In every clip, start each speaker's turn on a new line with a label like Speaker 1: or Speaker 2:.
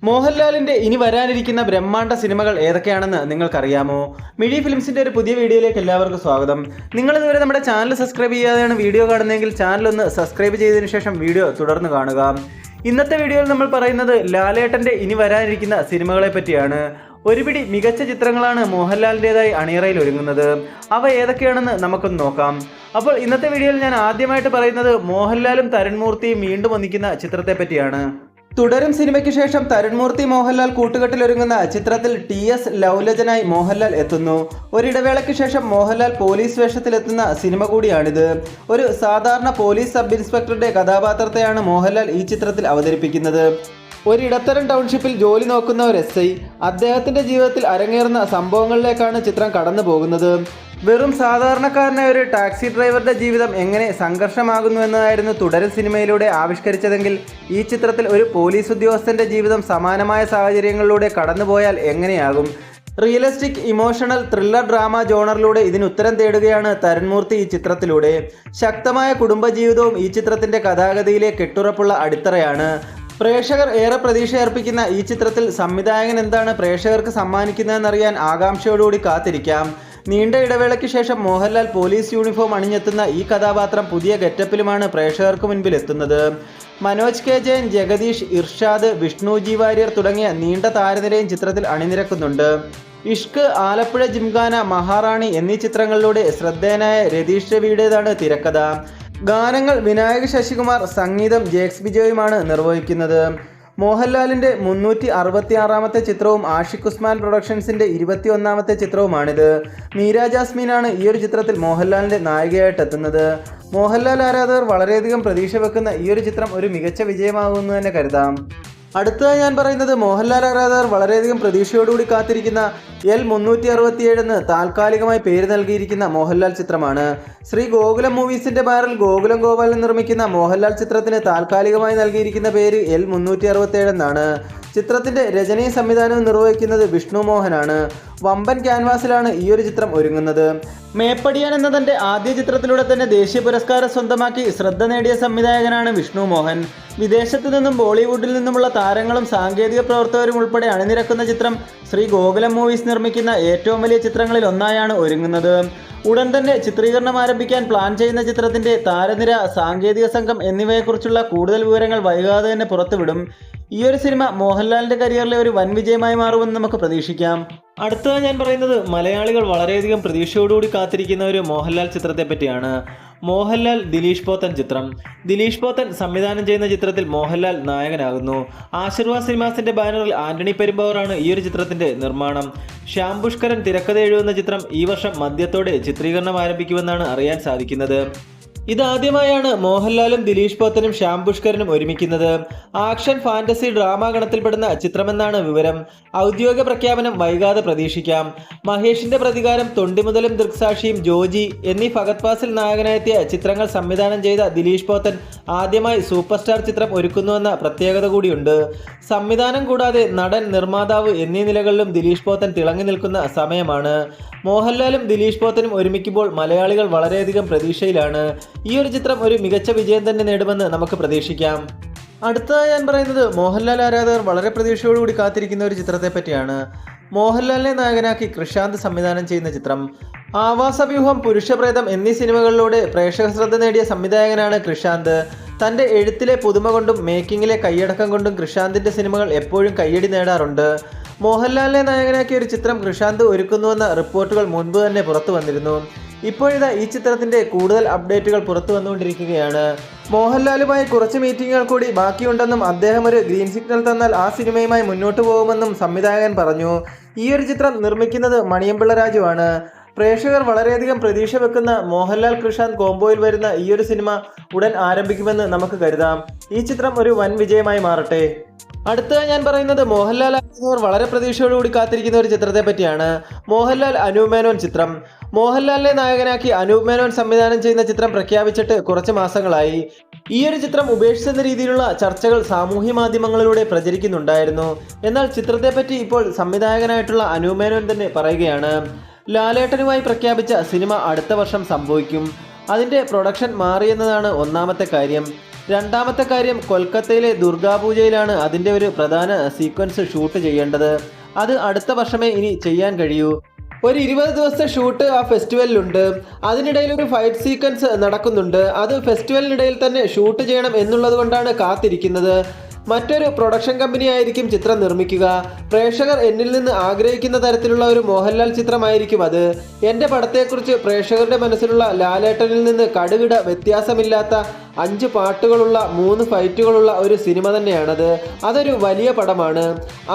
Speaker 1: മോഹൻലാലിന്റെ ഇനി വരാനിരിക്കുന്ന ബ്രഹ്മാണ്ഡ സിനിമകൾ ഏതൊക്കെയാണെന്ന് നിങ്ങൾക്കറിയാമോ? മിഴി ഫിലിംസിന്റെ ഒരു പുതിയ വീഡിയോയിലേക്ക് എല്ലാവർക്കും സ്വാഗതം. നിങ്ങൾ ഇതുവരെ നമ്മുടെ ചാനൽ സബ്സ്ക്രൈബ് ചെയ്യാതെയാണ് വീഡിയോ കാണുന്നതെങ്കിൽ ചാനൽ ഒന്ന് സബ്സ്ക്രൈബ് ചെയ്തതിനു ശേഷം വീഡിയോ തുടർന്ന് കാണുക. ഇന്നത്തെ വീഡിയോയിൽ നമ്മൾ പറയുന്നത് ലാലേട്ടന്റെ ഇനി വരാനിരിക്കുന്ന സിനിമകളെ പറ്റിയാണ്. ഒരുപിടി മികച്ച ചിത്രങ്ങളാണ് മോഹൻലാലിൻ്റെതായി അണിയറയിൽ ഒരുങ്ങുന്നത്. അവ ഏതൊക്കെയാണെന്ന് നമുക്കൊന്ന് നോക്കാം. അപ്പോൾ ഇന്നത്തെ വീഡിയോയിൽ ഞാൻ ആദ്യമായിട്ട് പറയുന്നത് മോഹൻലാലും തരുൺമൂർത്തിയും വീണ്ടും ഒന്നിക്കുന്ന ചിത്രത്തെ പറ്റിയാണ്. തുടരും സിനിമയ്ക്ക് ശേഷം തരുൺമൂർത്തി മോഹൻലാൽ കൂട്ടുകെട്ടിലൊരുങ്ങുന്ന ചിത്രത്തിൽ TS ലൗലജനായി മോഹൻലാൽ എത്തുന്നു. ഒരിടവേളയ്ക്ക് ശേഷം മോഹൻലാൽ പോലീസ് വേഷത്തിലെത്തുന്ന സിനിമ കൂടിയാണിത്. ഒരു സാധാരണ പോലീസ് സബ് ഇൻസ്പെക്ടറുടെ കഥാപാത്രത്തെയാണ് മോഹൻലാൽ ഈ ചിത്രത്തിൽ അവതരിപ്പിക്കുന്നത്. ഒരിടത്തരം ടൗൺഷിപ്പിൽ ജോലി നോക്കുന്ന ഒരു SI അദ്ദേഹത്തിൻ്റെ ജീവിതത്തിൽ അരങ്ങേറുന്ന സംഭവങ്ങളിലേക്കാണ് ചിത്രം കടന്നു പോകുന്നത്. വെറും സാധാരണക്കാരനായ ഒരു ടാക്സി ഡ്രൈവറുടെ ജീവിതം എങ്ങനെ സംഘർഷമാകുന്നു എന്നതായിരുന്നു തുടരും സിനിമയിലൂടെ ആവിഷ്കരിച്ചതെങ്കിൽ ഈ ചിത്രത്തിൽ ഒരു പോലീസ് ഉദ്യോഗസ്ഥൻ്റെ ജീവിതം സമാനമായ സാഹചര്യങ്ങളിലൂടെ കടന്നുപോയാൽ എങ്ങനെയാകും? റിയലിസ്റ്റിക് ഇമോഷണൽ ത്രില്ലർ ഡ്രാമ ജോണറിലൂടെ ഇതിന് ഉത്തരം തേടുകയാണ് തരുൺമൂർത്തി ഈ ചിത്രത്തിലൂടെ. ശക്തമായ കുടുംബജീവിതവും ഈ ചിത്രത്തിൻ്റെ കഥാഗതിയിലെ കെട്ടുറപ്പുള്ള അടിത്തറയാണ്. പ്രേക്ഷകർ ഏറെ പ്രതീക്ഷയർപ്പിക്കുന്ന ഈ ചിത്രത്തിൽ സംവിധായകൻ എന്താണ് പ്രേക്ഷകർക്ക് സമ്മാനിക്കുന്നതെന്നറിയാൻ ആകാംക്ഷയോടുകൂടി കാത്തിരിക്കാം. നീണ്ട ഇടവേളയ്ക്ക് ശേഷം മോഹൻലാൽ പോലീസ് യൂണിഫോം അണിഞ്ഞെത്തുന്ന ഈ കഥാപാത്രം പുതിയ ഗെറ്റപ്പിലുമാണ് പ്രേക്ഷകർക്ക് മുൻപിൽ എത്തുന്നത്. മനോജ് K ജയൻ, ജഗദീഷ്, ഇർഷാദ്, വിഷ്ണു G വാര്യർ തുടങ്ങിയ നീണ്ട താരനിരയും ചിത്രത്തിൽ അണിനിരക്കുന്നുണ്ട്. ഇഷ്ക്, ആലപ്പുഴ ജിംഖാന, മഹാറാണി എന്നീ ചിത്രങ്ങളിലൂടെ ശ്രദ്ധേയനായ രതീഷ് രവിയുടേതാണ് തിരക്കഥ. ഗാനങ്ങൾ വിനായക് ശശികുമാർ, സംഗീതം ജേക്സ് ബിജോയുമാണ് നിർവഹിക്കുന്നത്. മോഹൻലാലിൻ്റെ 366ാമത്തെ ചിത്രവും ആഷിഖ് ഉസ്മാൻ പ്രൊഡക്ഷൻസിൻ്റെ 21ാമത്തെ ചിത്രവുമാണിത്. മീര ജാസ്മിനാണ് ഈ ഒരു ചിത്രത്തിൽ മോഹൻലാലിൻ്റെ നായികയായിട്ടെത്തുന്നത്. മോഹൻലാൽ ആരാധകർ വളരെയധികം പ്രതീക്ഷ വെക്കുന്ന ഈ ഒരു ചിത്രം ഒരു മികച്ച വിജയമാകുമെന്ന് തന്നെ കരുതാം. അടുത്തതായി ഞാൻ പറയുന്നത് മോഹൻലാൽ ആരാധകർ വളരെയധികം പ്രതീക്ഷയോടുകൂടി കാത്തിരിക്കുന്ന L367 എന്ന് താൽക്കാലികമായി പേര് നൽകിയിരിക്കുന്ന മോഹൻലാൽ ചിത്രമാണ്. ശ്രീ ഗോകുലം മൂവീസിന്റെ ബാനറിൽ ഗോകുലം ഗോപാലൻ നിർമ്മിക്കുന്ന മോഹൻലാൽ ചിത്രത്തിന് താൽക്കാലികമായി നൽകിയിരിക്കുന്ന പേര് L367 എന്നാണ്. ചിത്രത്തിന്റെ രചനയും സംവിധാനവും നിർവഹിക്കുന്നത് വിഷ്ണു മോഹനാണ്. വമ്പൻ ക്യാൻവാസിലാണ് ഈ ഒരു ചിത്രം ഒരുങ്ങുന്നത്. മേപ്പടിയാൻ എന്ന തന്റെ ആദ്യ ചിത്രത്തിലൂടെ തന്നെ ദേശീയ പുരസ്കാരം സ്വന്തമാക്കി ശ്രദ്ധ നേടിയ സംവിധായകനാണ് വിഷ്ണു മോഹൻ. വിദേശത്തു നിന്നും ബോളിവുഡിൽ നിന്നുമുള്ള താരങ്ങളും സാങ്കേതിക പ്രവർത്തകരും ഉൾപ്പെടെ അണിനിരക്കുന്ന ചിത്രം ശ്രീ ഗോകുലം മൂവീസ് നിർമ്മിക്കുന്ന ഏറ്റവും വലിയ ചിത്രങ്ങളിൽ ഒന്നായാണ് ഒരുങ്ങുന്നത്. ഉടൻ തന്നെ ചിത്രീകരണം ആരംഭിക്കാൻ പ്ലാൻ ചെയ്യുന്ന ചിത്രത്തിന്റെ താരനിര, സാങ്കേതിക സംഘം എന്നിവയെക്കുറിച്ചുള്ള കൂടുതൽ വിവരങ്ങൾ വൈകാതെ തന്നെ പുറത്തുവിടും. ഈ ഒരു സിനിമ മോഹൻലാലിന്റെ കരിയറിലെ ഒരു വൻ വിജയമായി മാറുമെന്ന് നമുക്ക് പ്രതീക്ഷിക്കാം. അടുത്തത് ഞാൻ പറയുന്നത് മലയാളികൾ വളരെയധികം പ്രതീക്ഷയോടുകൂടി കാത്തിരിക്കുന്ന ഒരു മോഹൻലാൽ ചിത്രത്തെ പറ്റിയാണ്. മോഹൻലാൽ ദിലീഷ് പോത്തൻ ചിത്രം. ദിലീഷ് പോത്തൻ സംവിധാനം ചെയ്യുന്ന ചിത്രത്തിൽ മോഹൻലാൽ നായകനാകുന്നു. ആശീർവാദ് സിനിമാസിന്റെ ബാനറിൽ ആന്റണി പെരുമ്പാവൂറാണ് ഈ ഒരു ചിത്രത്തിന്റെ നിർമ്മാണം. ശ്യാം പുഷ്കരൻ തിരക്കഥ എഴുതുന്ന ചിത്രം ഈ വർഷം മധ്യത്തോടെ ചിത്രീകരണം ആരംഭിക്കുമെന്നാണ് അറിയാൻ സാധിക്കുന്നത്. ഇതാദ്യമായാണ് മോഹൻലാലും ദിലീഷ് പോത്തനും ശ്യാം പുഷ്കരനും ഒരുമിക്കുന്നത്. ആക്ഷൻ ഫാന്റസി ഡ്രാമ ഗണത്തിൽപ്പെടുന്ന ചിത്രമെന്നാണ് വിവരം. ഔദ്യോഗിക പ്രഖ്യാപനം വൈകാതെ പ്രതീക്ഷിക്കാം. മഹേഷിന്റെ പ്രതികാരം, തൊണ്ടിമുതലും ദൃക്സാക്ഷിയും, ജോജി എന്നീ ഫഹദ് ഫാസിൽ നായകനായെത്തിയ ചിത്രങ്ങൾ സംവിധാനം ചെയ്ത ദിലീഷ് പോത്തൻ ആദ്യമായി സൂപ്പർ സ്റ്റാർ ചിത്രം ഒരുക്കുന്നുവെന്ന പ്രത്യേകത കൂടിയുണ്ട്. സംവിധാനം കൂടാതെ നടൻ, നിർമ്മാതാവ് എന്നീ നിലകളിലും ദിലീഷ് പോത്തൻ തിളങ്ങി നിൽക്കുന്ന സമയമാണ്. മോഹൻലാലും ദിലീഷ് പോത്തനും ഒരുമിക്കുമ്പോൾ മലയാളികൾ വളരെയധികം പ്രതീക്ഷയിലാണ്. ഈ ഒരു ചിത്രം ഒരു മികച്ച വിജയം തന്നെ നേടുമെന്ന് നമുക്ക് പ്രതീക്ഷിക്കാം. അടുത്തതായി ഞാൻ പറയുന്നത് മോഹൻലാൽ ആരാധകർ വളരെ പ്രതീക്ഷയോടുകൂടി കാത്തിരിക്കുന്ന ഒരു ചിത്രത്തെ പറ്റിയാണ്. മോഹൻലാലിനെ നായകനാക്കി കൃഷാന്ത് സംവിധാനം ചെയ്യുന്ന ചിത്രം. ആവാസവ്യൂഹം, പുരുഷപ്രേതം എന്നീ സിനിമകളിലൂടെ പ്രേക്ഷക ശ്രദ്ധ നേടിയ സംവിധായകനാണ് കൃഷാന്ത്. തൻ്റെ എഴുത്തിലെ പുതുമ കൊണ്ടും മേക്കിങ്ങിലെ കൈയടക്കം കൊണ്ടും കൃഷാന്തിൻ്റെ സിനിമകൾ എപ്പോഴും കയ്യടി നേടാറുണ്ട്. മോഹൻലാലിനെ നായകനാക്കിയ ഒരു ചിത്രം കൃഷാന്ത് ഒരുക്കുന്നുവെന്ന റിപ്പോർട്ടുകൾ മുൻപ് തന്നെ പുറത്തു വന്നിരുന്നു. ഇപ്പോഴിതാ ഈ ചിത്രത്തിന്റെ കൂടുതൽ അപ്ഡേറ്റുകൾ പുറത്തു വന്നുകൊണ്ടിരിക്കുകയാണ്. മോഹൻലാലുമായി കുറച്ച് മീറ്റിങ്ങുകൾ കൂടി ബാക്കിയുണ്ടെന്നും അദ്ദേഹം ഒരു ഗ്രീൻ സിഗ്നൽ തന്നാൽ ആ സിനിമയുമായി മുന്നോട്ട് പോകുമെന്നും സംവിധായകൻ പറഞ്ഞു. ഈ ഒരു ചിത്രം നിർമ്മിക്കുന്നത് മണിയമ്പിള്ള രാജുവാണ്. പ്രേക്ഷകർ വളരെയധികം പ്രതീക്ഷ വെക്കുന്ന മോഹൻലാൽ കൃഷാന്ത് കോംബോയിൽ വരുന്ന ഈ ഒരു സിനിമ ഉടൻ ആരംഭിക്കുമെന്ന് നമുക്ക് കരുതാം. ഈ ചിത്രം ഒരു വൻ വിജയമായി മാറട്ടെ. അടുത്തതായി ഞാൻ പറയുന്നത് മോഹൻലാൽ ആരാധകർ വളരെ പ്രതീക്ഷയോടുകൂടി കാത്തിരിക്കുന്ന ഒരു ചിത്രത്തെ പറ്റിയാണ്. മോഹൻലാൽ അനൂപ് മേനോൻ ചിത്രം. മോഹൻലാലിനെ നായകനാക്കി അനൂപ് മേനോൻ സംവിധാനം ചെയ്യുന്ന ചിത്രം പ്രഖ്യാപിച്ചിട്ട് കുറച്ച് മാസങ്ങളായി. ഈ ഒരു ചിത്രം ഉപേക്ഷിച്ചെന്ന രീതിയിലുള്ള ചർച്ചകൾ സാമൂഹ്യ മാധ്യമങ്ങളിലൂടെ പ്രചരിക്കുന്നുണ്ടായിരുന്നു. എന്നാൽ ചിത്രത്തെപ്പറ്റി ഇപ്പോൾ സംവിധായകനായിട്ടുള്ള അനൂപ് മേനോൻ തന്നെ പറയുകയാണ്. ലാലേട്ടനുമായി പ്രഖ്യാപിച്ച സിനിമ അടുത്ത വർഷം സംഭവിക്കും. അതിൻ്റെ പ്രൊഡക്ഷൻ മാറിയെന്നതാണ് ഒന്നാമത്തെ കാര്യം. രണ്ടാമത്തെ കാര്യം, കൊൽക്കത്തയിലെ ദുർഗാപൂജയിലാണ് അതിൻ്റെ ഒരു പ്രധാന സീക്വൻസ് ഷൂട്ട് ചെയ്യേണ്ടത്. അത് അടുത്ത വർഷമേ ഇനി ചെയ്യാൻ കഴിയൂ. ഒരു 20 ദിവസത്തെ ഷൂട്ട് ആ ഫെസ്റ്റിവലിലുണ്ട്. അതിനിടയിൽ ഒരു ഫൈറ്റ് സീക്വൻസ് നടക്കുന്നുണ്ട്. അത് ഫെസ്റ്റിവലിനിടയിൽ തന്നെ ഷൂട്ട് ചെയ്യണം എന്നുള്ളത് കൊണ്ടാണ് കാത്തിരിക്കുന്നത്. മറ്റൊരു പ്രൊഡക്ഷൻ കമ്പനി ആയിരിക്കും ചിത്രം നിർമ്മിക്കുക. പ്രേക്ഷകർ എന്നിൽ നിന്ന് ആഗ്രഹിക്കുന്ന തരത്തിലുള്ള ഒരു മോഹൻലാൽ ചിത്രമായിരിക്കും അത്. എൻ്റെ പടത്തെക്കുറിച്ച് പ്രേക്ഷകരുടെ മനസ്സിലുള്ള ലാലേട്ടനിൽ നിന്ന് കടുകിട വ്യത്യാസമില്ലാത്ത 5 പാട്ടുകളുള്ള 3 ഫൈറ്റുകളുള്ള ഒരു സിനിമ തന്നെയാണത്. അതൊരു വലിയ പടമാണ്.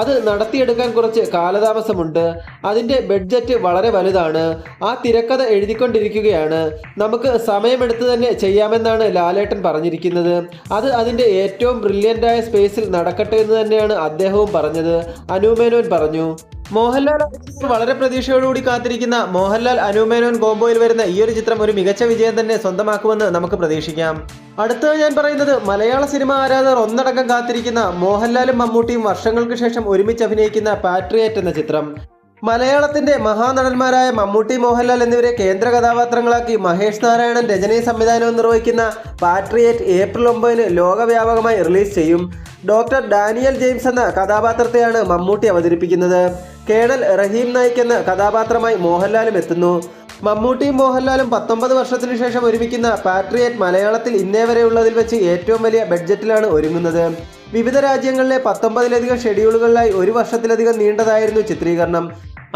Speaker 1: അത് നടത്തിയെടുക്കാൻ കുറച്ച് കാലതാമസമുണ്ട്. അതിൻ്റെ ബഡ്ജറ്റ് വളരെ വലുതാണ്. ആ തിരക്കഥ എഴുതിക്കൊണ്ടിരിക്കുകയാണ്. നമുക്ക് സമയമെടുത്ത് തന്നെ ചെയ്യാമെന്നാണ് ലാലേട്ടൻ പറഞ്ഞിരിക്കുന്നത്. അത് അതിൻ്റെ ഏറ്റവും ബ്രില്യൻ്റായ സ്പേസിൽ നടക്കട്ടെ എന്ന് തന്നെയാണ് അദ്ദേഹവും പറഞ്ഞത്. അനു മേനോൻ പറഞ്ഞു. മോഹൻലാൽ വളരെ പ്രതീക്ഷയോടുകൂടി കാത്തിരിക്കുന്ന മോഹൻലാൽ അനു മേനോൻ കോംബോയിൽ വരുന്ന ഈ ഒരു ചിത്രം ഒരു മികച്ച വിജയം തന്നെ സ്വന്തമാക്കുമെന്ന് നമുക്ക് പ്രതീക്ഷിക്കാം. അടുത്തത് ഞാൻ പറയുന്നത്, മലയാള സിനിമ ആരാധകർ ഒന്നടങ്കം കാത്തിരിക്കുന്ന മോഹൻലാലും മമ്മൂട്ടിയും വർഷങ്ങൾക്ക് ശേഷം ഒരുമിച്ച് അഭിനയിക്കുന്ന പാട്രിയറ്റ് എന്ന ചിത്രം. മലയാളത്തിന്റെ മഹാനടന്മാരായ മമ്മൂട്ടി, മോഹൻലാൽ എന്നിവരെ കേന്ദ്ര കഥാപാത്രങ്ങളാക്കി മഹേഷ് നാരായണൻ രചനയും സംവിധാനവും നിർവഹിക്കുന്ന പാട്രിയറ്റ് ഏപ്രിൽ 9 ലോകവ്യാപകമായി റിലീസ് ചെയ്യും. ഡോക്ടർ ഡാനിയൽ ജെയിംസ് എന്ന കഥാപാത്രത്തെയാണ് മമ്മൂട്ടി അവതരിപ്പിക്കുന്നത്. കേണൽ റഹീം നായിക് എന്ന കഥാപാത്രമായി മോഹൻലാലും എത്തുന്നു. മമ്മൂട്ടിയും മോഹൻലാലും 19 വർഷത്തിനു ശേഷം ഒരുമിക്കുന്ന പാട്രിയറ്റ് മലയാളത്തിൽ ഇന്നേ വരെയുള്ളതിൽ വെച്ച് ഏറ്റവും വലിയ ബഡ്ജറ്റിലാണ് ഒരുങ്ങുന്നത്. വിവിധ രാജ്യങ്ങളിലെ 19ലധികം ഷെഡ്യൂളുകളിലായി 1 വർഷത്തിലധികം നീണ്ടതായിരുന്നു ചിത്രീകരണം.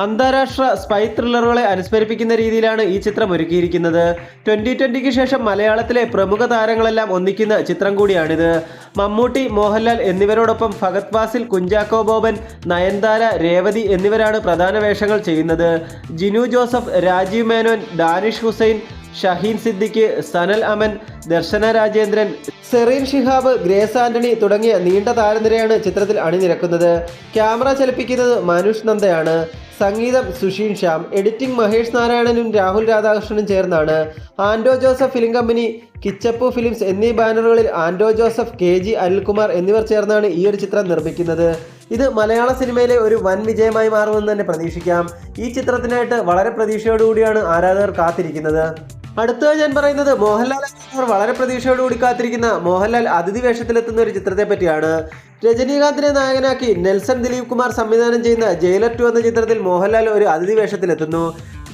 Speaker 1: അന്താരാഷ്ട്ര സ്പൈ ത്രില്ലറുകളെ അനുസ്മരിപ്പിക്കുന്ന രീതിയിലാണ് ഈ ചിത്രം ഒരുക്കിയിരിക്കുന്നത്. 2020ക്ക് ശേഷം മലയാളത്തിലെ പ്രമുഖ താരങ്ങളെല്ലാം ഒന്നിക്കുന്ന ചിത്രം കൂടിയാണിത്. മമ്മൂട്ടി, മോഹൻലാൽ എന്നിവരോടൊപ്പം ഫഹദ് ഫാസിൽ, കുഞ്ചാക്കോ ബോബൻ, നയൻതാര, രേവതി എന്നിവരാണ് പ്രധാന വേഷങ്ങൾ ചെയ്യുന്നത്. ജിനു ജോസഫ്, രാജീവ് മേനോൻ, ഡാനിഷ് ഹുസൈൻ, ഷഹീൻ സിദ്ദിഖ്, സനൽ അമൻ, ദർശന രാജേന്ദ്രൻ, സെറീൻ ഷിഹാബ്, ഗ്രേസ് ആന്റണി തുടങ്ങിയ നീണ്ട താരനിരയാണ് ചിത്രത്തിൽ അണിനിരക്കുന്നത്. ക്യാമറ ചലിപ്പിക്കുന്നത് മനുഷ് നന്ദയാണ്. സംഗീതം സുഷീൻ ശ്യാം. എഡിറ്റിംഗ് മഹേഷ് നാരായണനും രാഹുൽ രാധാകൃഷ്ണനും ചേർന്നാണ്. ആൻഡോ Joseph film company, Kichappu films എന്നീ ബാനറുകളിൽ ആൻഡോ ജോസഫ്, KG അനിൽകുമാർ എന്നിവർ ചേർന്നാണ് ഈ ഒരു ചിത്രം നിർമ്മിക്കുന്നത്. ഇത് മലയാള സിനിമയിലെ ഒരു വൻ വിജയമായി മാറുമെന്ന് തന്നെ പ്രതീക്ഷിക്കാം. ഈ ചിത്രത്തിനായിട്ട് വളരെ പ്രതീക്ഷയോടുകൂടിയാണ് ആരാധകർ കാത്തിരിക്കുന്നത്. അടുത്തത് ഞാൻ പറയുന്നത്, മോഹൻലാൽ വളരെ പ്രതീക്ഷയോടുകൂടി കാത്തിരിക്കുന്ന മോഹൻലാൽ അതിഥി വേഷത്തിലെത്തുന്ന ഒരു ചിത്രത്തെ പറ്റിയാണ്. രജനീകാന്തിനെ നായകനാക്കി നെൽസൺ ദിലീപ് കുമാർ സംവിധാനം ചെയ്യുന്ന ജയിലർ 2 എന്ന ചിത്രത്തിൽ മോഹൻലാൽ ഒരു അതിഥി വേഷത്തിലെത്തുന്നു.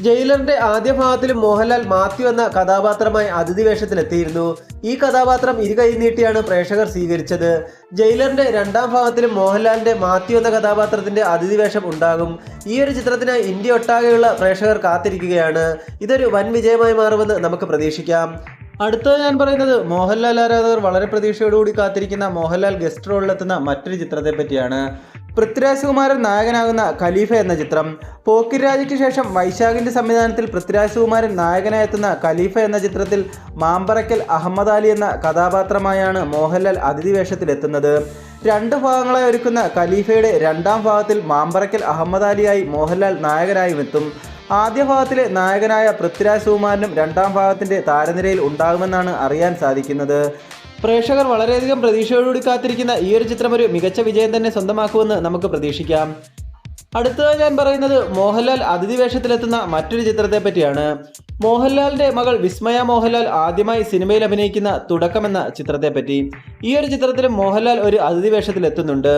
Speaker 1: ജയിലറിന്റെ ആദ്യ ഭാഗത്തിലും മോഹൻലാൽ മാത്യു എന്ന കഥാപാത്രമായി അതിഥി വേഷത്തിലെത്തിയിരുന്നു. ഈ കഥാപാത്രം ഇരുകൈ നീട്ടിയാണ് പ്രേക്ഷകർ സ്വീകരിച്ചത്. ജയിലറിന്റെ 2ാം ഭാഗത്തിലും മോഹൻലാലിന്റെ മാത്യു എന്ന കഥാപാത്രത്തിന്റെ അതിഥി വേഷം ഉണ്ടാകും. ഈ ഒരു ചിത്രത്തിന് ഇന്ത്യ ഒട്ടാകെയുള്ള പ്രേക്ഷകർ കാത്തിരിക്കുകയാണ്. ഇതൊരു വൻ വിജയമായി മാറുമെന്ന് നമുക്ക് പ്രതീക്ഷിക്കാം. അടുത്തത് ഞാൻ പറയുന്നത്, മോഹൻലാൽ ആരാധകർ വളരെ പ്രതീക്ഷയോടുകൂടി കാത്തിരിക്കുന്ന മോഹൻലാൽ ഗസ്റ്റ് റോളിലെത്തുന്ന മറ്റൊരു ചിത്രത്തെ പറ്റിയാണ്. പൃഥ്വിരാജ് കുമാരൻ നായകനാകുന്ന ഖലീഫ എന്ന ചിത്രം. പോക്കിരിരാജയ്ക്ക് ശേഷം വൈശാഖിന്റെ സംവിധാനത്തിൽ പൃഥ്വിരാജ് കുമാരൻ നായകനായെത്തുന്ന ഖലീഫ എന്ന ചിത്രത്തിൽ മാമ്പറക്കൽ അഹമ്മദ് അലി എന്ന കഥാപാത്രമായാണ് മോഹൻലാൽ അതിഥി വേഷത്തിലെത്തുന്നത്. 2 ഭാഗങ്ങളായി ഒരുക്കുന്ന ഖലീഫയുടെ 2ാം ഭാഗത്തിൽ മാമ്പറക്കൽ അഹമ്മദ് അലിയായി മോഹൻലാൽ നായകനായും എത്തും. ആദ്യ ഭാഗത്തിലെ നായകനായ പൃഥ്വിരാജ് കുമാരനും 2ാം ഭാഗത്തിന്റെ താരനിരയിൽ ഉണ്ടാകുമെന്നാണ് അറിയാൻ സാധിക്കുന്നത്. പ്രേക്ഷകർ വളരെയധികം പ്രതീക്ഷയോടുകൂടി കാത്തിരിക്കുന്ന ഈ ഒരു ചിത്രം ഒരു മികച്ച വിജയം തന്നെ സ്വന്തമാക്കുമെന്ന് നമുക്ക് പ്രതീക്ഷിക്കാം. അടുത്തതായി ഞാൻ പറയുന്നത്, മോഹൻലാൽ അതിഥി വേഷത്തിലെത്തുന്ന മറ്റൊരു ചിത്രത്തെ പറ്റിയാണ്. മോഹൻലാലിന്റെ മകൾ വിസ്മയ മോഹൻലാൽ ആദ്യമായി സിനിമയിൽ അഭിനയിക്കുന്ന തുടക്കം എന്ന ചിത്രത്തെ പറ്റി. ഈ ഒരു ചിത്രത്തിലും മോഹൻലാൽ ഒരു അതിഥി വേഷത്തിലെത്തുന്നുണ്ട്.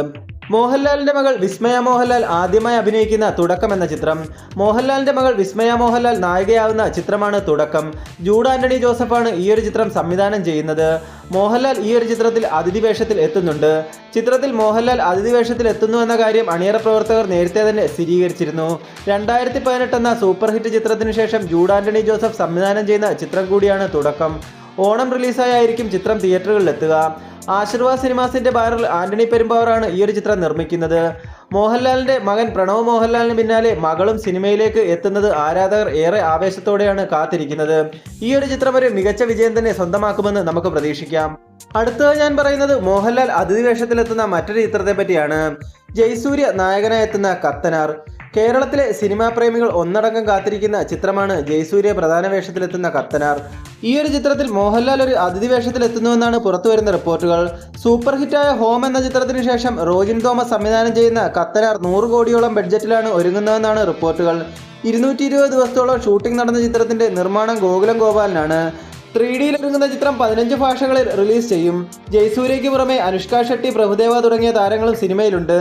Speaker 1: മോഹൻലാലിന്റെ മകൾ വിസ്മയ മോഹൻലാൽ ആദ്യമായി അഭിനയിക്കുന്ന തുടക്കം എന്ന ചിത്രം. മോഹൻലാലിന്റെ മകൾ വിസ്മയ മോഹൻലാൽ നായികയാവുന്ന ചിത്രമാണ് തുടക്കം. ജൂഡ് ആന്റണി ജോസഫാണ് ഈ ഒരു ചിത്രം സംവിധാനം ചെയ്യുന്നത്. മോഹൻലാൽ ഈ ഒരു ചിത്രത്തിൽ അതിഥി വേഷത്തിൽ എത്തുന്നുണ്ട്. ചിത്രത്തിൽ മോഹൻലാൽ അതിഥി വേഷത്തിൽ എത്തുന്നു എന്ന കാര്യം അണിയറ പ്രവർത്തകർ നേരത്തെ തന്നെ സ്ഥിരീകരിച്ചിരുന്നു. 2018 എന്ന സൂപ്പർ ഹിറ്റ് ചിത്രത്തിന് ശേഷം ജൂഡ് ആന്റണി ജോസഫ് സംവിധാനം ചെയ്യുന്ന ചിത്രം കൂടിയാണ് തുടക്കം. ഓണം റിലീസായിരിക്കും ചിത്രം തിയേറ്ററുകളിലെത്തുക. ആശീർവാദ് സിനിമാസിന്റെ ബാനറിൽ ആന്റണി പെരുമ്പാവൂറാണ് ഈ ഒരു ചിത്രം നിർമ്മിക്കുന്നത്. മോഹൻലാലിന്റെ മകൻ പ്രണവ് മോഹൻലാലിന് പിന്നാലെ മകളും സിനിമയിലേക്ക് എത്തുന്നത് ആരാധകർ ഏറെ ആവേശത്തോടെയാണ് കാത്തിരിക്കുന്നത്. ഈ ഒരു ചിത്രം ഒരു മികച്ച വിജയം തന്നെ സ്വന്തമാക്കുമെന്ന് നമുക്ക് പ്രതീക്ഷിക്കാം. അടുത്തത് ഞാൻ പറയുന്നത്, മോഹൻലാൽ അതിഥി വേഷത്തിലെത്തുന്ന മറ്റൊരു ചിത്രത്തെ പറ്റിയാണ്. ജയസൂര്യ നായകനായി എത്തുന്ന കത്തനാർ. കേരളത്തിലെ സിനിമാ പ്രേമികൾ ഒന്നടങ്കം കാത്തിരിക്കുന്ന ചിത്രമാണ് ജയസൂര്യ പ്രധാന വേഷത്തിലെത്തുന്ന കത്തനാർ. ഈ ഒരു ചിത്രത്തിൽ മോഹൻലാൽ ഒരു അതിഥി വേഷത്തിലെത്തുന്നുവെന്നാണ് പുറത്തുവരുന്ന റിപ്പോർട്ടുകൾ. സൂപ്പർ ഹിറ്റായ ഹോം എന്ന ചിത്രത്തിന് ശേഷം റോജിൻ തോമസ് സംവിധാനം ചെയ്യുന്ന കത്തനാർ 100 കോടിയോളം ബഡ്ജറ്റിലാണ് ഒരുങ്ങുന്നതെന്നാണ് റിപ്പോർട്ടുകൾ. 220 ദിവസത്തോളം ഷൂട്ടിംഗ് നടന്ന ചിത്രത്തിന്റെ നിർമ്മാണം ഗോകുലം ഗോപാലനാണ്. 3Dയിൽ ഒരുങ്ങുന്ന ചിത്രം 15 ഭാഷകളിൽ റിലീസ് ചെയ്യും. ജയസൂര്യയ്ക്ക് പുറമെ അനുഷ്ക ഷെട്ടി, പ്രഭുദേവ തുടങ്ങിയ താരങ്ങളും സിനിമയിലുണ്ട്.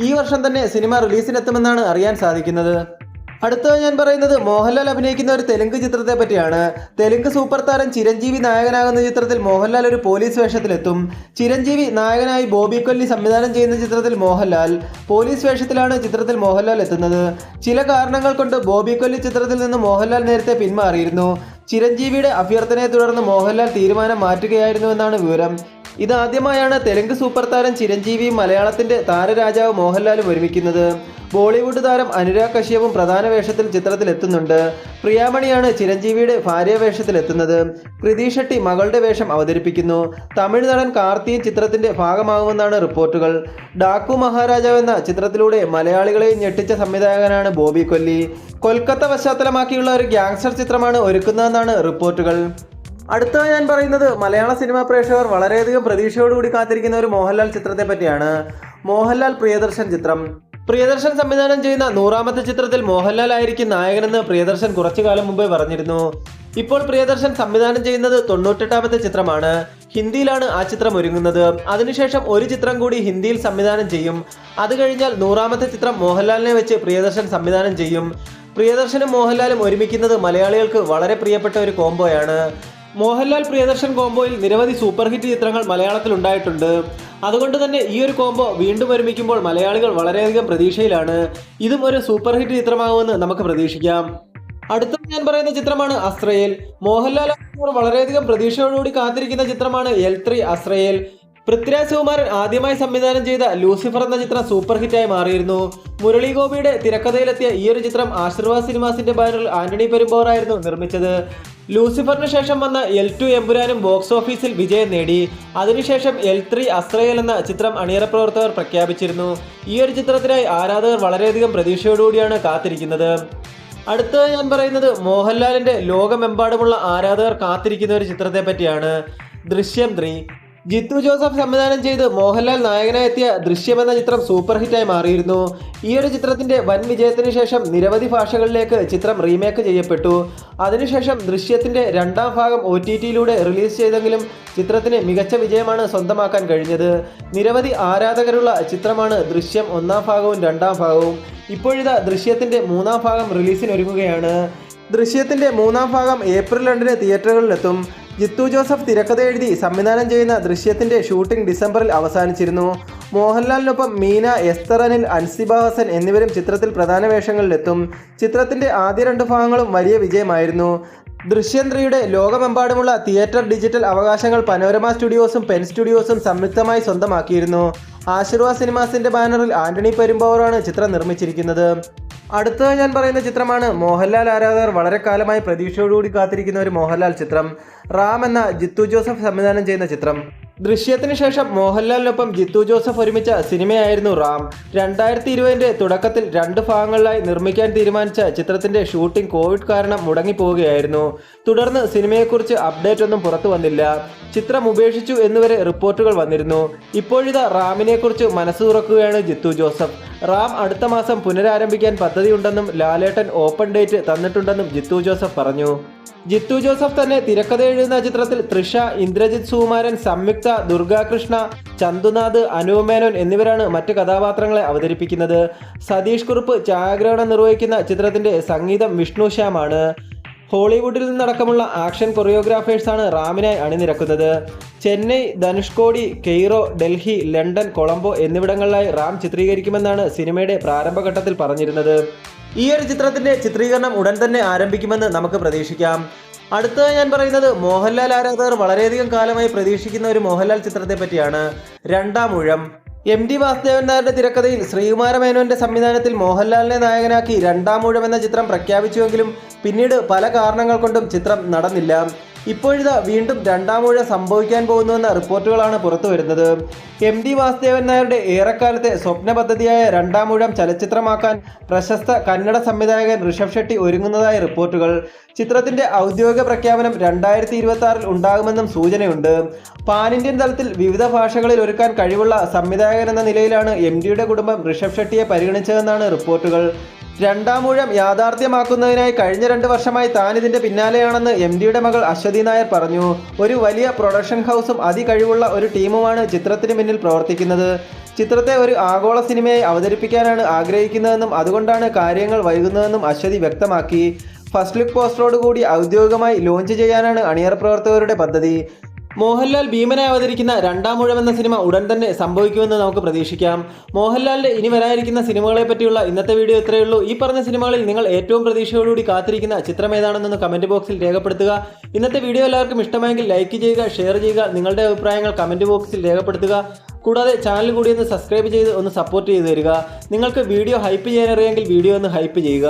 Speaker 1: ഈ വർഷം തന്നെ സിനിമ റിലീസിനെത്തുമെന്നാണ് അറിയാൻ സാധിക്കുന്നത്. അടുത്തത് ഞാൻ പറയുന്നത് മോഹൻലാൽ അഭിനയിക്കുന്ന ഒരു തെലുങ്ക് ചിത്രത്തെ പറ്റിയാണ്. തെലുങ്ക് സൂപ്പർ താരം ചിരഞ്ജീവി നായകനാകുന്ന ചിത്രത്തിൽ മോഹൻലാൽ ഒരു പോലീസ് വേഷത്തിലെത്തും. ചിരഞ്ജീവി നായകനായി ബോബി കൊല്ലി സംവിധാനം ചെയ്യുന്ന ചിത്രത്തിൽ മോഹൻലാൽ പോലീസ് വേഷത്തിലാണ് ചിത്രത്തിൽ മോഹൻലാൽ എത്തുന്നത്. ചില കാരണങ്ങൾ കൊണ്ട് ബോബി കൊല്ലി ചിത്രത്തിൽ നിന്ന് മോഹൻലാൽ നേരത്തെ പിന്മാറിയിരുന്നു. ചിരഞ്ജീവിയുടെ അഭ്യർത്ഥനയെ തുടർന്ന് മോഹൻലാൽ തീരുമാനം മാറ്റുകയായിരുന്നുവെന്നാണ് വിവരം. ഇതാദ്യമായാണ് തെലുങ്ക് സൂപ്പർ താരം ചിരഞ്ജീവിയും മലയാളത്തിന്റെ താരരാജാവ് മോഹൻലാലും ഒരുമിക്കുന്നത്. ബോളിവുഡ് താരം അനുരാഗ് കശ്യപും പ്രധാന വേഷത്തിൽ ചിത്രത്തിൽ എത്തുന്നുണ്ട്. പ്രിയാമണിയാണ് ചിരഞ്ജീവിയുടെ ഭാര്യ വേഷത്തിലെത്തുന്നത്. കൃതി ഷെട്ടി മകളുടെ വേഷം അവതരിപ്പിക്കുന്നു. തമിഴ് നടൻ കാർത്തിയും ചിത്രത്തിന്റെ ഭാഗമാകുമെന്നാണ് റിപ്പോർട്ടുകൾ. ഡാക്കു മഹാരാജാവ് എന്ന ചിത്രത്തിലൂടെ മലയാളികളെയും ഞെട്ടിച്ച സംവിധായകനാണ് ബോബി കൊല്ലി. കൊൽക്കത്ത പശ്ചാത്തലമാക്കിയുള്ള ഒരു ഗ്യാങ്സ്റ്റർ ചിത്രമാണ് ഒരുക്കുന്നതെന്നാണ് റിപ്പോർട്ടുകൾ. അടുത്ത ഞാൻ പറയുന്നത് മലയാള സിനിമാ പ്രേക്ഷകർ വളരെയധികം പ്രതീക്ഷയോടുകൂടി കാത്തിരിക്കുന്ന ഒരു മോഹൻലാൽ ചിത്രത്തെ പറ്റിയാണ്. മോഹൻലാൽ പ്രിയദർശൻ ചിത്രം. പ്രിയദർശൻ സംവിധാനം ചെയ്യുന്ന 100ാമത്തെ ചിത്രത്തിൽ മോഹൻലാൽ ആയിരിക്കും നായകനെന്ന് പ്രിയദർശൻ കുറച്ചു കാലം മുമ്പേ പറഞ്ഞിരുന്നു. ഇപ്പോൾ പ്രിയദർശൻ സംവിധാനം ചെയ്യുന്നത് 98ാമത്തെ ചിത്രമാണ്. ഹിന്ദിയിലാണ് ആ ചിത്രം ഒരുങ്ങുന്നത്. അതിനുശേഷം ഒരു ചിത്രം കൂടി ഹിന്ദിയിൽ സംവിധാനം ചെയ്യും. അത് കഴിഞ്ഞാൽ 100ാമത്തെ ചിത്രം മോഹൻലാലിനെ വെച്ച് പ്രിയദർശൻ സംവിധാനം ചെയ്യും. പ്രിയദർശനും മോഹൻലാലും ഒരുമിക്കുന്നത് മലയാളികൾക്ക് വളരെ പ്രിയപ്പെട്ട ഒരു കോംബോയാണ്. മോഹൻലാൽ പ്രിയദർശൻ കോംബോയിൽ നിരവധി സൂപ്പർ ഹിറ്റ് ചിത്രങ്ങൾ മലയാളത്തിൽ ഉണ്ടായിട്ടുണ്ട്. അതുകൊണ്ട് തന്നെ ഈ ഒരു കോംബോ വീണ്ടും ഒരുമിക്കുമ്പോൾ മലയാളികൾ വളരെയധികം പ്രതീക്ഷയിലാണ്. ഇതും ഒരു സൂപ്പർ ഹിറ്റ് ചിത്രമാകുമെന്ന് നമുക്ക് പ്രതീക്ഷിക്കാം. അടുത്ത ഞാൻ പറയുന്ന ചിത്രമാണ് അസ്ത്രയേൽ. മോഹൻലാൽ വളരെയധികം പ്രതീക്ഷയോടുകൂടി കാത്തിരിക്കുന്ന ചിത്രമാണ് L3 അസ്ത്രയേൽ. പൃഥ്വിരാജ് സുകുമാരൻ ആദ്യമായി സംവിധാനം ചെയ്ത ലൂസിഫർ എന്ന ചിത്രം സൂപ്പർ ഹിറ്റായി മാറിയിരുന്നു. മുരളി ഗോപിയുടെ തിരക്കഥയിലെത്തിയ ഈ ഒരു ചിത്രം ആശീർവാദ് സിനിമാസിന്റെ ബാനറിൽ ആന്റണി പെരുമ്പോറായിരുന്നു നിർമ്മിച്ചത്. ലൂസിഫറിന് ശേഷം വന്ന L2 എമ്പുരാനും ബോക്സ് ഓഫീസിൽ വിജയം നേടി. അതിനുശേഷം L3 അസ്ത്രയേൽ എന്ന ചിത്രം അണിയറ പ്രവർത്തകർ പ്രഖ്യാപിച്ചിരുന്നു. ഈ ഒരു ചിത്രത്തിനായി ആരാധകർ വളരെയധികം പ്രതീക്ഷയോടുകൂടിയാണ് കാത്തിരിക്കുന്നത്. അടുത്തത് ഞാൻ പറയുന്നത് മോഹൻലാലിന്റെ ലോകമെമ്പാടുമുള്ള ആരാധകർ കാത്തിരിക്കുന്ന ഒരു ചിത്രത്തെ പറ്റിയാണ്. ദൃശ്യം 3. ജിത്തു ജോസഫ് സംവിധാനം ചെയ്ത് മോഹൻലാൽ നായകനായി എത്തിയ ദൃശ്യം എന്ന ചിത്രം സൂപ്പർ ഹിറ്റായി മാറിയിരുന്നു. ഈ ഒരു ചിത്രത്തിന്റെ വൻ വിജയത്തിന് ശേഷം നിരവധി ഭാഷകളിലേക്ക് ചിത്രം റീമേക്ക് ചെയ്യപ്പെട്ടു. അതിനുശേഷം ദൃശ്യത്തിന്റെ 2ാം ഭാഗം OTTയിലൂടെ റിലീസ് ചെയ്തെങ്കിലും ചിത്രത്തിന് മികച്ച വിജയമാണ് സ്വന്തമാക്കാൻ കഴിഞ്ഞത്. നിരവധി ആരാധകരുള്ള ചിത്രമാണ് ദൃശ്യം 1ാം ഭാഗവും 2ാം ഭാഗവും. ഇപ്പോഴിതാ ദൃശ്യത്തിന്റെ 3ാം ഭാഗം റിലീസിനൊരുങ്ങുകയാണ്. ദൃശ്യത്തിന്റെ 3ാം ഭാഗം ഏപ്രിൽ 2-ന് തിയേറ്ററുകളിലെത്തും. ജിത്തു ജോസഫ് തിരക്കഥ എഴുതി സംവിധാനം ചെയ്യുന്ന ദൃശ്യത്തിന്റെ ഷൂട്ടിംഗ് ഡിസംബറിൽ അവസാനിച്ചിരുന്നു. മോഹൻലാലിനൊപ്പം മീന, എസ്തർ അനിൽ, അൻസിബ ഹസൻ എന്നിവരും ചിത്രത്തിൽ പ്രധാന വേഷങ്ങളിലെത്തും. ചിത്രത്തിന്റെ ആദ്യ 2 ഭാഗങ്ങളും വലിയ വിജയമായിരുന്നു. ദൃശ്യം 3യുടെ ലോകമെമ്പാടുമുള്ള തിയേറ്റർ ഡിജിറ്റൽ അവകാശങ്ങൾ പനോരമ സ്റ്റുഡിയോസും പെൻ സ്റ്റുഡിയോസും സംയുക്തമായി സ്വന്തമാക്കിയിരുന്നു. ആശീർവാദ് സിനിമാസിന്റെ ബാനറിൽ ആന്റണി പെരുമ്പാവൂറാണ് ചിത്രം നിർമ്മിച്ചിരിക്കുന്നത്. അടുത്തത് ഞാൻ പറയുന്ന ചിത്രമാണ് മോഹൻലാൽ ആരാധകർ വളരെ കാലമായി പ്രതീക്ഷയോടുകൂടി കാത്തിരിക്കുന്ന ഒരു മോഹൻലാൽ ചിത്രം. റാം എന്ന ജിത്തു ജോസഫ് സംവിധാനം ചെയ്യുന്ന ചിത്രം. ദൃശ്യത്തിന് ശേഷം മോഹൻലാലിനൊപ്പം ജിത്തു ജോസഫ് ഒരുമിച്ച സിനിമയായിരുന്നു റാം. 2020ന്റെ തുടക്കത്തിൽ 2 ഭാഗങ്ങളിലായി നിർമ്മിക്കാൻ തീരുമാനിച്ച ചിത്രത്തിന്റെ ഷൂട്ടിംഗ് കോവിഡ് കാരണം മുടങ്ങിപ്പോവുകയായിരുന്നു. തുടർന്ന് സിനിമയെക്കുറിച്ച് അപ്ഡേറ്റ് ഒന്നും പുറത്തു വന്നില്ല. ചിത്രം ഉപേക്ഷിച്ചു എന്നുവരെ റിപ്പോർട്ടുകൾ വന്നിരുന്നു. ഇപ്പോഴിതാ റാമിനെക്കുറിച്ച് മനസ്സ് തുറക്കുകയാണ് ജിത്തു ജോസഫ്. റാം അടുത്ത മാസം പുനരാരംഭിക്കാൻ പദ്ധതിയുണ്ടെന്നും ലാലേട്ടൻ ഓപ്പൺ ഡേറ്റ് തന്നിട്ടുണ്ടെന്നും ജിത്തു ജോസഫ് പറഞ്ഞു. ജിത്തു ജോസഫ് തന്നെ തിരക്കഥ എഴുതുന്ന ചിത്രത്തിൽ തൃഷ, ഇന്ദ്രജിത് സുകുമാരൻ, സംയുക്ത, ദുർഗാകൃഷ്ണ, ചന്തുനാഥ്, അനൂപ് മേനോൻ എന്നിവരാണ് മറ്റ് കഥാപാത്രങ്ങളെ അവതരിപ്പിക്കുന്നത്. സതീഷ് കുറുപ്പ് ഛായാഗ്രഹണം നിർവഹിക്കുന്ന ചിത്രത്തിന്റെ സംഗീതം വിഷ്ണു ശ്യാമാണ്. ഹോളിവുഡിൽ നിന്നടക്കമുള്ള ആക്ഷൻ കൊറിയോഗ്രാഫേഴ്സാണ് റാമിനായി അണിനിരക്കുന്നത്. ചെന്നൈ, ധനുഷ്കോടി, കെയ്റോ, ഡൽഹി, ലണ്ടൻ, കൊളംബോ എന്നിവിടങ്ങളിലായി റാം ചിത്രീകരിക്കുമെന്നാണ് സിനിമയുടെ പ്രാരംഭഘട്ടത്തിൽ പറഞ്ഞിരുന്നത്. ഈ ഒരു ചിത്രത്തിന്റെ ചിത്രീകരണം ഉടൻ തന്നെ ആരംഭിക്കുമെന്ന് നമുക്ക് പ്രതീക്ഷിക്കാം. അടുത്തത് ഞാൻ പറയുന്നത് മോഹൻലാൽ ആരാധകർ വളരെയധികം കാലമായി പ്രതീക്ഷിക്കുന്ന ഒരു മോഹൻലാൽ ചിത്രത്തെ പറ്റിയാണ്. 2ാം ഊഴം. MT വാസുദേവൻ നായരുടെ തിരക്കഥയിൽ ശ്രീകുമാര മേനോന്റെ സംവിധാനത്തിൽ മോഹൻലാലിനെ നായകനാക്കി 2ാം ഊഴം എന്ന ചിത്രം പ്രഖ്യാപിച്ചുവെങ്കിലും പിന്നീട് പല കാരണങ്ങൾ കൊണ്ടും ചിത്രം നടന്നില്ല. ഇപ്പോഴിതാ വീണ്ടും 2ാം ഊഴം സംഭവിക്കാൻ പോകുന്നുവെന്ന റിപ്പോർട്ടുകളാണ് പുറത്തു വരുന്നത്. MT വാസുദേവൻ നായരുടെ ഏറെക്കാലത്തെ സ്വപ്ന പദ്ധതിയായ 2ാം ഊഴം ചലച്ചിത്രമാക്കാൻ പ്രശസ്ത കന്നഡ സംവിധായകൻ ഋഷഭ് ഷെട്ടി ഒരുങ്ങുന്നതായി റിപ്പോർട്ടുകൾ. ചിത്രത്തിന്റെ ഔദ്യോഗിക പ്രഖ്യാപനം 2026-ൽ ഉണ്ടാകുമെന്നും സൂചനയുണ്ട്. പാൻ ഇന്ത്യൻ തലത്തിൽ വിവിധ ഭാഷകളിൽ ഒരുക്കാൻ കഴിവുള്ള സംവിധായകൻ എന്ന നിലയിലാണ് MTയുടെ കുടുംബം ഋഷഭ് ഷെട്ടിയെ പരിഗണിച്ചതെന്നാണ് റിപ്പോർട്ടുകൾ. രണ്ടാം ഊഴം യാഥാർത്ഥ്യമാക്കുന്നതിനായി കഴിഞ്ഞ 2 വർഷമായി താൻ ഇതിന്റെ പിന്നാലെയാണെന്ന് MDയുടെ മകൾ അശ്വതി നായർ പറഞ്ഞു. ഒരു വലിയ പ്രൊഡക്ഷൻ ഹൗസും അതികഴിവുള്ള ഒരു ടീമുമാണ് ചിത്രത്തിന് പിന്നിൽ പ്രവർത്തിക്കുന്നത്. ചിത്രത്തെ ഒരു ആഗോള സിനിമയായി അവതരിപ്പിക്കാനാണ് ആഗ്രഹിക്കുന്നതെന്നും അതുകൊണ്ടാണ് കാര്യങ്ങൾ വൈകുന്നതെന്നും അശ്വതി വ്യക്തമാക്കി. ഫസ്റ്റ് ലുക്ക് പോസ്റ്ററോടുകൂടി ഔദ്യോഗികമായി ലോഞ്ച് ചെയ്യാനാണ് അണിയറ പ്രവർത്തകരുടെ പദ്ധതി. മോഹൻലാൽ ഭീമനായി അവതരിക്കുന്ന രണ്ടാം ഊഴം എന്ന സിനിമ ഉടൻ തന്നെ സംഭവിക്കുമെന്ന് നമുക്ക് പ്രതീക്ഷിക്കാം. മോഹൻലാലിന്റെ ഇനി വരാനിരിക്കുന്ന സിനിമകളെ പറ്റിയുള്ള ഇന്നത്തെ വീഡിയോ ഇത്രയേ ഉള്ളൂ. ഈ പറഞ്ഞ സിനിമകളിൽ നിങ്ങൾ ഏറ്റവും പ്രതീക്ഷയോടുകൂടി കാത്തിരിക്കുന്ന ചിത്രം ഏതാണെന്ന് കമന്റ് ബോക്സിൽ രേഖപ്പെടുത്തുക. ഇന്നത്തെ വീഡിയോ എല്ലാവർക്കും ഇഷ്ടമായെങ്കിൽ ലൈക്ക് ചെയ്യുക, ഷെയർ ചെയ്യുക, നിങ്ങളുടെ അഭിപ്രായങ്ങൾ കമന്റ് ബോക്സിൽ രേഖപ്പെടുത്തുക. കൂടാതെ ചാനൽ കൂടി ഒന്ന് സബ്സ്ക്രൈബ് ചെയ്ത് ഒന്ന് സപ്പോർട്ട് ചെയ്ത് തരിക. നിങ്ങൾക്ക് വീഡിയോ ഹൈപ്പ് ചെയ്യാൻ അറിയാമെങ്കിൽ വീഡിയോ ഒന്ന് ഹൈപ്പ് ചെയ്യുക.